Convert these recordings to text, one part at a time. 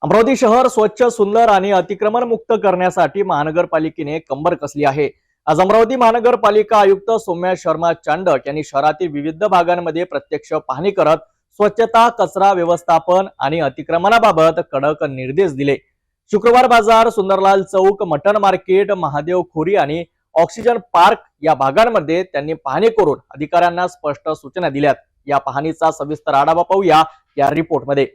अमरावती शहर स्वच्छ, सुंदर आणि अतिक्रमण मुक्त करण्यासाठी महानगरपालिकेने कंबर कसली आहे। आज अमरावती महानगरपालिका आयुक्त सौम्या शर्मा चांडक यांनी शहरातील विविध भागांमध्ये प्रत्यक्ष पाहणी करत स्वच्छता, कचरा व्यवस्थापन आणि अतिक्रमणाबाबत कडक निर्देश दिले। शुक्रवार बाजार, सुंदरलाल चौक, मटन मार्केट, महादेव खोरी आणि ऑक्सिजन पार्क या भागांमध्ये त्यांनी पाहणी करून अधिकाऱ्यांना स्पष्ट सूचना दिल्यात। या पाहणीचा सविस्तर आढावा पाहूया या रिपोर्टमध्ये।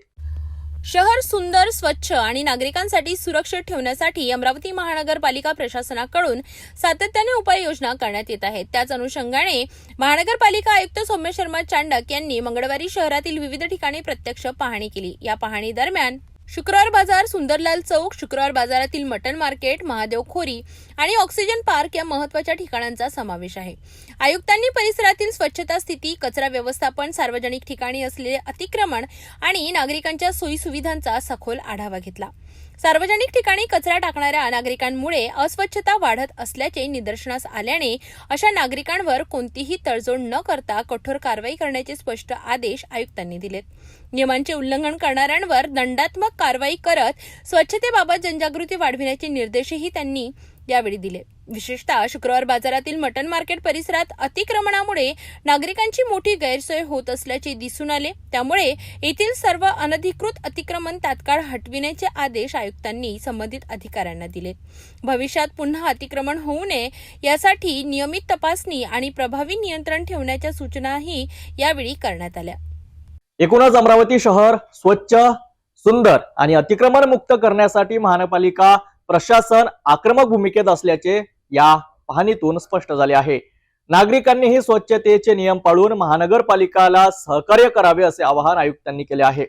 शहर सुंदर, स्वच्छ आणि नागरिकांसाठी सुरक्षित ठेवण्यासाठी अमरावती महानगरपालिका प्रशासनाकडून सातत्याने उपाययोजना करण्यात येत आहेत। त्याच अनुषंगाने महानगरपालिका आयुक्त सौम्या शर्मा चांडक यांनी मंगळवारी शहरातील विविध ठिकाणी प्रत्यक्ष पाहणी केली। या पाहणी दरम्यान शुक्रवार बाजार, सुंदरलाल चौक, शुक्रवार बाजारातील मटन मार्केट, महादेव खोरी आणि ऑक्सिजन पार्क या महत्त्वाच्या ठिकाणांचा समावेश आहे। आयुक्तांनी परिसरातील स्वच्छता स्थिती, कचरा व्यवस्थापन, सार्वजनिक ठिकाणी असलेले अतिक्रमण आणि नागरिकांच्या सोयीसुविधांचा सखोल आढावा घेतला। सार्वजनिक ठिकाणी कचरा टाकणाऱ्या नागरिकांमुळे अस्वच्छता वाढत असल्याचे निदर्शनास आल्याने अशा नागरिकांवर कोणतीही तडजोड न करता कठोर कारवाई करण्याचे स्पष्ट आदेश आयुक्तांनी दिलेत। नियमांचे उल्लंघन करणाऱ्यांवर दंडात्मक कारवाई करत स्वच्छतेबाबत जनजागृती वाढविण्याचे निर्देशही त्यांनी यावेळी दिले। विशेषतः शुक्रवार बाजारातील मटन मार्केट परिसरात अतिक्रमणामुळे नागरिकांची मोठी गैरसोय होत असल्याचे दिसून आले। त्यामुळे येथील सर्व अनधिकृत अतिक्रमण तात्काळ हटविण्याचे आदेश आयुक्तांनी संबंधित अधिकाऱ्यांना दिले। भविष्यात पुन्हा अतिक्रमण होऊ नये यासाठी नियमित तपासणी आणि प्रभावी नियंत्रण ठेवण्याच्या सूचनाही यावेळी करण्यात आल्या। एकूणच अमरावती शहर स्वच्छ, सुंदर आणि अतिक्रमण मुक्त करण्यासाठी महानगरपालिका प्रशासन आक्रमक भूमिकेत असल्याचे या पाहणीतून स्पष्ट झाले आहे। नागरिकांनीही स्वच्छतेचे नियम पाळून महानगरपालिकाला सहकार्य करावे असे आवाहन आयुक्तांनी केले आहे।